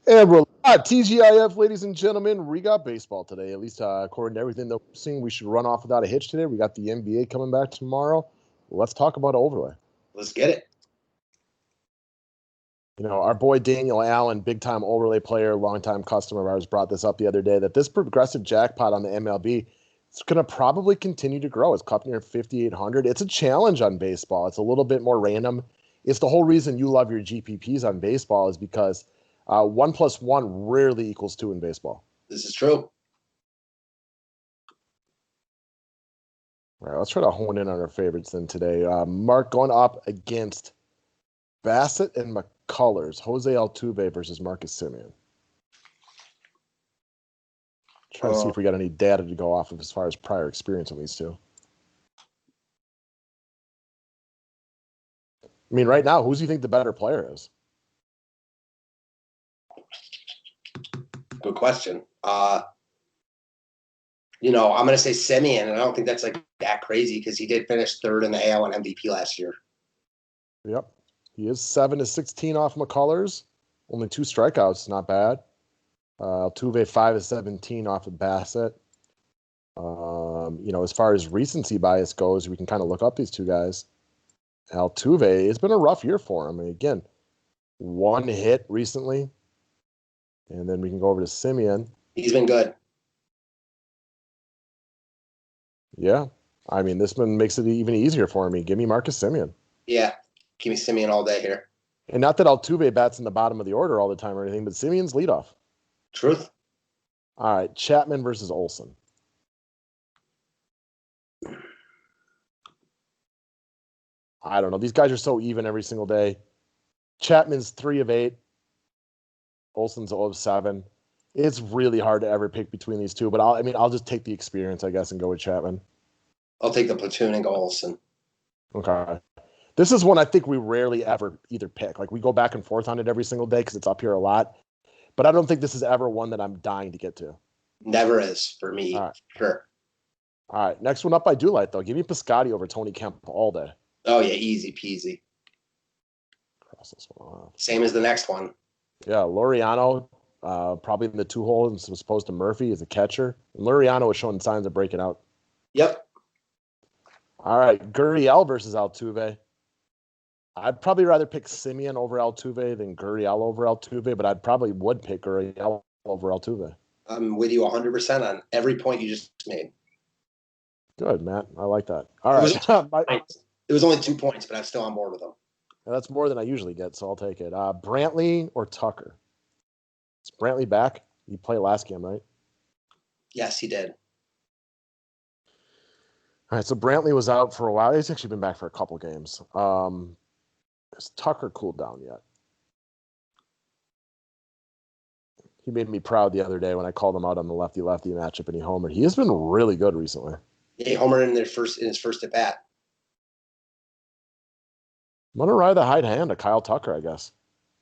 And we're live. TGIF, ladies and gentlemen. We got baseball today. At least according to everything that we're seeing, we should run off without a hitch today. We got the NBA coming back tomorrow. Let's talk about overlay. Let's get it. You know, our boy Daniel Allen, big-time overlay player, longtime customer of ours, brought this up the other day, that this progressive jackpot on the MLB is going to probably continue to grow. It's up near 5,800. It's a challenge on baseball. It's a little bit more random. It's the whole reason you love your GPPs on baseball is because 1 + 1 rarely equals 2 in baseball. This is true. All right, let's try to hone in on our favorites then today. Mark going up against Bassett and McCullers. Jose Altuve versus Marcus Semien. Trying to see if we got any data to go off of as far as prior experience on these two. I mean, right now, who do you think the better player is? Good question. I'm going to say Semien, and I don't think that's like that crazy because he did finish third in the AL and MVP last year. Yep. He is 7-16 off McCullers. Only 2 strikeouts. Not bad. Altuve 5-17 off of Bassett. As far as recency bias goes, we can kind of look up these two guys. Altuve, it's been a rough year for him. And again, 1 hit recently. And then we can go over to Semien. He's been good. Yeah. I mean, this one makes it even easier for me. Give me Marcus Semien. Yeah. Give me Semien all day here. And not that Altuve bats in the bottom of the order all the time or anything, but Semien's leadoff. Truth. All right. Chapman versus Olson. I don't know. These guys are so even every single day. Chapman's 3 of 8. Olson's 0 of 7. It's really hard to ever pick between these two, but I'll just take the experience, I guess, and go with Chapman. I'll take the platoon and go Olson. Okay. This is one I think we rarely ever either pick. Like, we go back and forth on it every single day because it's up here a lot. But I don't think this is ever one that I'm dying to get to. Never is for me. All right. Sure. All right. Next one up I do like, though. Give me Piscotty over Tony Kemp all day. Oh, yeah. Easy peasy. Cross this one off. Same as the next one. Yeah. Laureano, probably in the 2-hole as opposed to Murphy as a catcher. And Laureano is showing signs of breaking out. Yep. All right. Gurriel versus Altuve. I'd probably rather pick Semien over Altuve than Gurriel over Altuve, but I'd probably would pick Gurriel over Altuve. I'm with you 100% on every point you just made. Good, Matt. I like that. All right. It was only 2 points, but I'm still on board with them. That's more than I usually get, so I'll take it. Brantley or Tucker? Is Brantley back? He played last game, right? Yes, he did. All right, so Brantley was out for a while. He's actually been back for a couple games. Has Tucker cooled down yet? He made me proud the other day when I called him out on the lefty-lefty matchup, and he homered. He has been really good recently. Yeah, he homered in his first at bat. I'm going to ride the high hand of Kyle Tucker, I guess.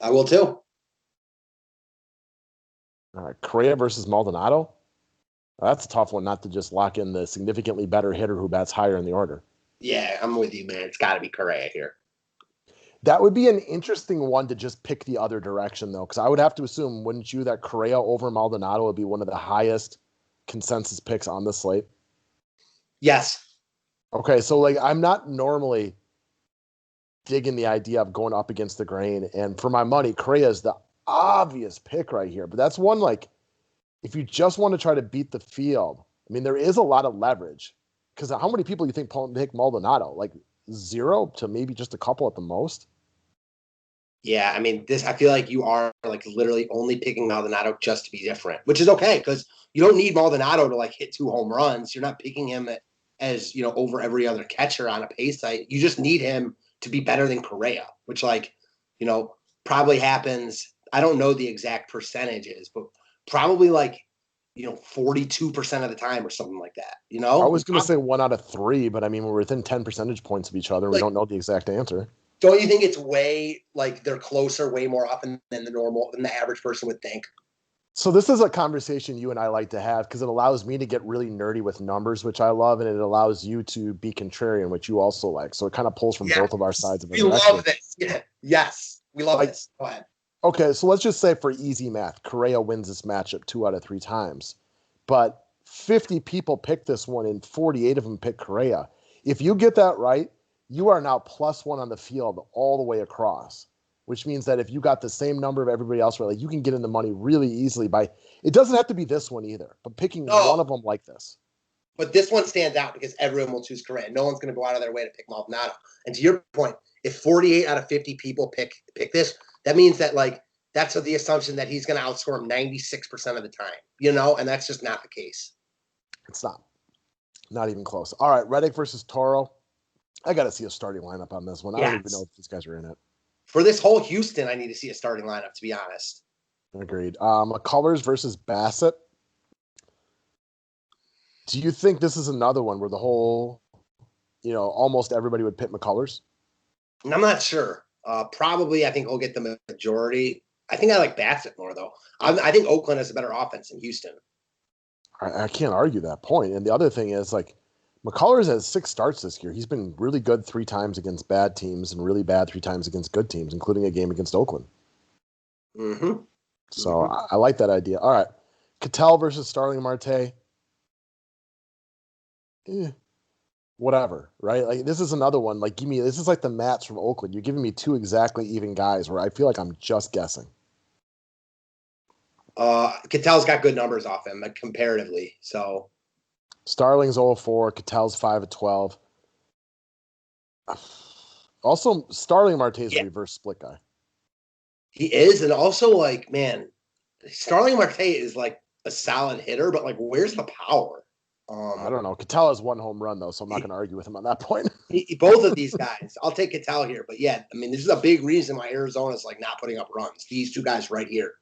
I will too. All right, Correa versus Maldonado. That's a tough one not to just lock in the significantly better hitter who bats higher in the order. Yeah, I'm with you, man. It's got to be Correa here. That would be an interesting one to just pick the other direction, though, because I would have to assume, wouldn't you, that Correa over Maldonado would be one of the highest consensus picks on the slate? Yes. Okay, so I'm not normally digging the idea of going up against the grain, and for my money, Correa is the obvious pick right here. But that's one, if you just want to try to beat the field, I mean, there is a lot of leverage. Because how many people do you think pick Maldonado? 0 to maybe just a couple at the most? Yeah, I mean, I feel like you are literally only picking Maldonado just to be different, which is okay because you don't need Maldonado to hit 2 home runs. You're not picking him as over every other catcher on a pace site. You just need him to be better than Correa, which probably happens. I don't know the exact percentages, but probably 42% of the time or something like that. I was going to say 1 out of 3, but I mean, we're within 10 percentage points of each other. We don't know the exact answer. Don't you think it's way they're closer way more often than the average person would think? So this is a conversation you and I like to have because it allows me to get really nerdy with numbers, which I love, and it allows you to be contrarian, which you also like. So it kind of pulls from both of our sides of it. We love this. Yeah. Yes. We love this. Go ahead. Okay, so let's just say for easy math, Correa wins this matchup 2 out of 3 times. But 50 people pick this one and 48 of them pick Correa. If you get that right, you are now +1 on the field all the way across, which means that if you got the same number of everybody else, right, like you can get in the money really easily by, it doesn't have to be this one either, but picking one No, of them like this. but this one stands out because everyone will choose Correa. No one's going to go out of their way to pick Maldonado. And to your point, if 48 out of 50 people pick this, that means that like that's the assumption that he's going to outscore him 96% of the time, and that's just not the case. It's not even close. All right, Reddick versus Toro. I got to see a starting lineup on this one. I don't even know if these guys are in it. For this whole Houston, I need to see a starting lineup, to be honest. Agreed. McCullers versus Bassett. Do you think this is another one where the whole, almost everybody would pick McCullers? I'm not sure. Probably, I think he'll get the majority. I think I like Bassett more, though. I think Oakland has a better offense than Houston. I can't argue that point. And the other thing is, like, McCullers has 6 starts this year. He's been really good 3 times against bad teams and really bad 3 times against good teams, including a game against Oakland. Mm-hmm. So I like that idea. All right. Cattell versus Starling Marte. Whatever, right? Like, this is another one. Like, this is like the Mats from Oakland. You're giving me 2 exactly even guys where I feel like I'm just guessing. Cattell's got good numbers off him, like, comparatively. So Starling's 0-4, Cattell's 5-12. Also, Starling Marte's a reverse split guy. He is, and also, like, man, Starling Marte is like a solid hitter, but like, where's the power? I don't know. Cattell has 1 home run, though, so I'm not going to argue with him on that point. Both of these guys, I'll take Cattell here, but yeah, I mean, this is a big reason why Arizona's like not putting up runs. These 2 guys right here.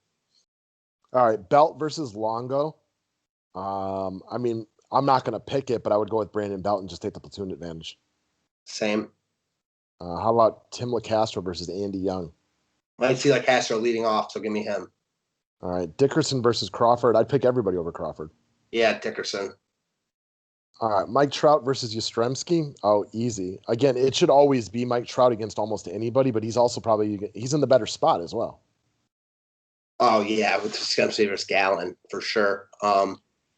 All right, Belt versus Longo. I mean, I'm not going to pick it, but I would go with Brandon Belt and just take the platoon advantage. Same. How about Tim LaCastro versus Andy Young? Might see like Castro leading off, so give me him. All right, Dickerson versus Crawford. I'd pick everybody over Crawford. Yeah, Dickerson. All right, Mike Trout versus Yastrzemski. Oh, easy. Again, it should always be Mike Trout against almost anybody, but he's also he's in the better spot as well. Oh yeah, with Yastrzemski versus Gallen for sure.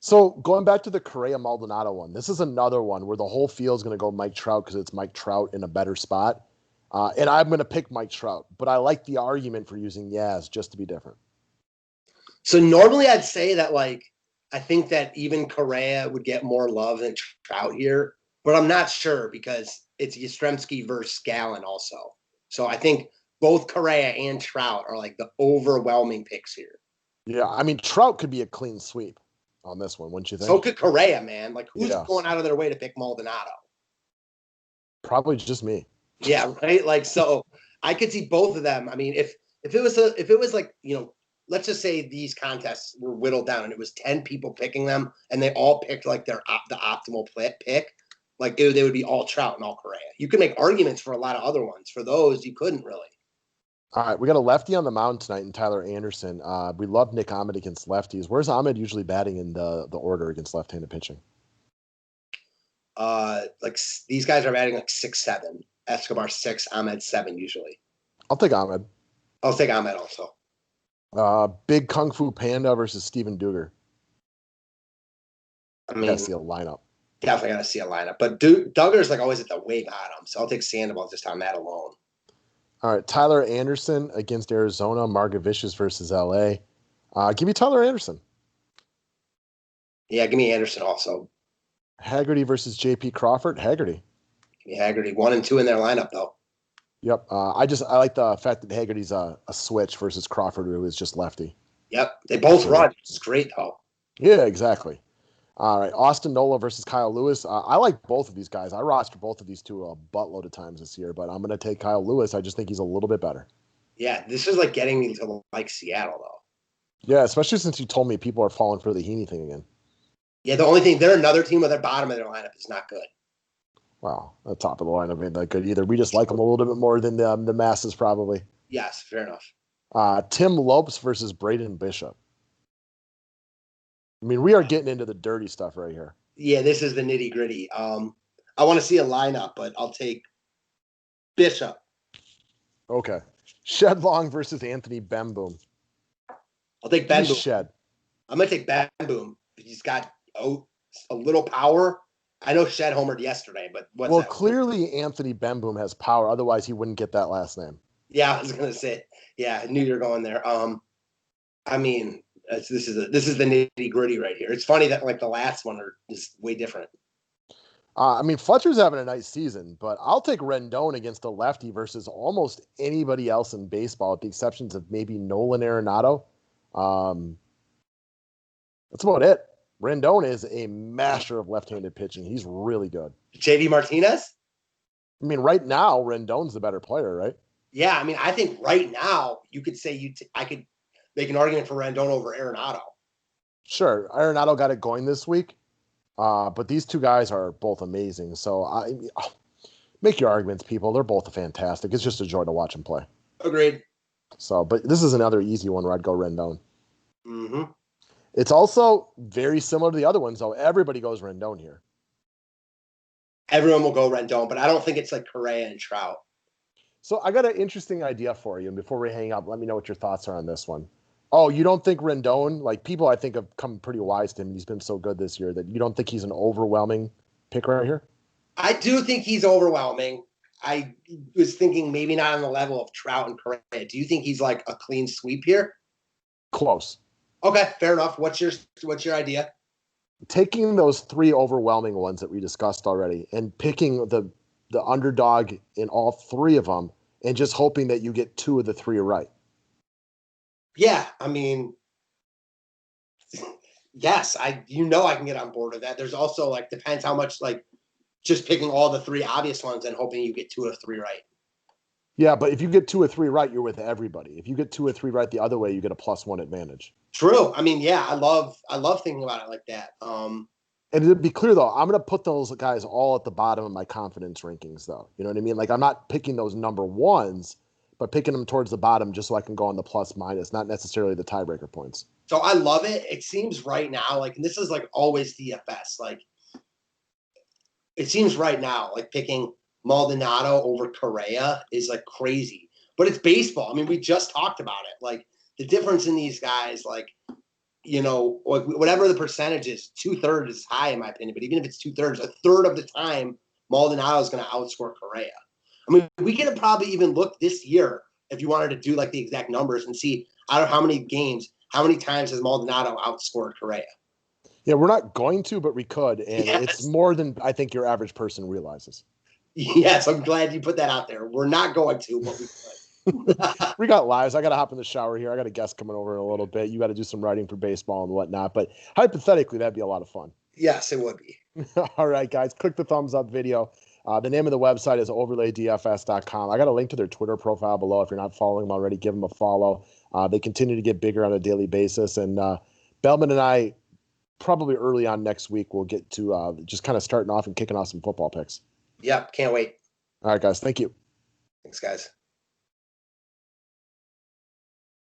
So going back to the Correa Maldonado one, this is another one where the whole field is going to go Mike Trout because it's Mike Trout in a better spot. And I'm going to pick Mike Trout, but I like the argument for using Yaz just to be different. So normally I'd say that, like, I think that even Correa would get more love than Trout here, but I'm not sure because it's Yastrzemski versus Gallen also. So I think both Correa and Trout are like the overwhelming picks here. Yeah, I mean, Trout could be a clean sweep on this one, wouldn't you think? So could Correa, man. Like, who's going out of their way to pick Maldonado? Probably just me. Yeah, right. Like, so I could see both of them. I mean, if it was like, let's just say these contests were whittled down and it was 10 people picking them and they all picked like the optimal pick, like they would be all Trout and all Correa. You could make arguments for a lot of other ones. For those, you couldn't really. All right, we got a lefty on the mound tonight in Tyler Anderson. We love Nick Ahmed against lefties. Where's Ahmed usually batting in the order against left-handed pitching? Like these guys are batting like 6-7. Escobar 6, Ahmed 7 usually. I'll take Ahmed. I'll take Ahmed also. Big Kung Fu Panda versus Steven Duger. I mean, gotta see a lineup. Definitely gotta see a lineup. But Duggar's like always at the way bottom, so I'll take Sandoval just on that alone. All right, Tyler Anderson against Arizona. Margevicius versus LA. Give me Tyler Anderson. Yeah, give me Anderson also. Haggerty versus JP Crawford. Haggerty. Give me Haggerty. 1 and 2 in their lineup though. Yep. I like the fact that Haggerty's a switch versus Crawford, who is just lefty. Yep. They both run, which is great though. Yeah, exactly. All right, Austin Nola versus Kyle Lewis. I like both of these guys. I roster both of these 2 a buttload of times this year, but I'm going to take Kyle Lewis. I just think he's a little bit better. Yeah, this is like getting me to like Seattle though. Yeah, especially since you told me people are falling for the Heaney thing again. Yeah, the only thing, they're another team where their bottom of their lineup is not good. Wow, the top of the lineup ain't that good either. We just like them a little bit more than the masses probably. Yes, fair enough. Tim Lopes versus Braden Bishop. I mean, we are getting into the dirty stuff right here. Yeah, this is the nitty gritty. I want to see a lineup, but I'll take Bishop. Okay. Shed Long versus Anthony Bemboom. I'll take Bemboom. Shed. I'm going to take Bemboom. He's got a little power. I know Shed homered yesterday, but what's that? Clearly Anthony Bemboom has power. Otherwise, he wouldn't get that last name. Yeah, I was going to say. Yeah, I knew you were going there. I mean, this is the nitty gritty right here. It's funny that like the last one is way different. I mean, Fletcher's having a nice season, but I'll take Rendon against a lefty versus almost anybody else in baseball, with the exceptions of maybe Nola and Arenado. That's about it. Rendon is a master of left-handed pitching. He's really good. JD Martinez? I mean, right now, Rendon's the better player, right? Yeah, I mean, I think right now you could say I could make an argument for Rendon over Arenado. Sure, Arenado got it going this week. But these two guys are both amazing. So make your arguments, people. They're both fantastic. It's just a joy to watch them play. Agreed. So, but this is another easy one where I'd go Rendon. Mm-hmm. It's also very similar to the other ones, though. Everybody goes Rendon here. Everyone will go Rendon, but I don't think it's like Correa and Trout. So I got an interesting idea for you. And before we hang up, let me know what your thoughts are on this one. Oh, you don't think Rendon, like people I think have come pretty wise to him. He's been so good this year that you don't think he's an overwhelming pick right here? I do think he's overwhelming. I was thinking maybe not on the level of Trout and Correa. Do you think he's like a clean sweep here? Close. Okay, fair enough. What's your idea? Taking those three overwhelming ones that we discussed already and picking the underdog in all three of them and just hoping that you get two of the three right. Yeah, I mean, yes, I can get on board with that. There's also like depends how much like just picking all the three obvious ones and hoping you get two of three right. Yeah, but if you get two or three right, you're with everybody. If you get two or three right the other way, you get a +1 advantage. True. I mean, yeah, I love thinking about it like that. And to be clear, though, I'm going to put those guys all at the bottom of my confidence rankings, though. You know what I mean? Like, I'm not picking those number ones, but picking them towards the bottom just so I can go on the plus minus, not necessarily the tiebreaker points. So I love it. It seems right now, like, and this is like always DFS, like, it seems right now, like picking Maldonado over Correa is like crazy. But it's baseball. I mean, we just talked about it. Like, the difference in these guys, like, you know, like whatever the percentage is, 2/3 is high in my opinion. But even if it's 2/3, a third of the time, Maldonado is going to outscore Correa. I mean, we could probably even look this year if you wanted to do like the exact numbers and see I don't know how many games, how many times has Maldonado outscored Correa. Yeah, we're not going to, but we could, and It's more than I think your average person realizes. Yes, I'm glad you put that out there. We're not going to, but we could. We got lives. I got to hop in the shower here. I got a guest coming over in a little bit. You got to do some writing for baseball and whatnot. But hypothetically, that'd be a lot of fun. Yes, it would be. All right, guys, click the thumbs up video. The name of the website is overlaydfs.com. I got a link to their Twitter profile below. If you're not following them already, give them a follow. They continue to get bigger on a daily basis. And Bellman and I, probably early on next week, we'll get to just kind of starting off and kicking off some football picks. Yep, can't wait. All right, guys. Thank you. Thanks, guys.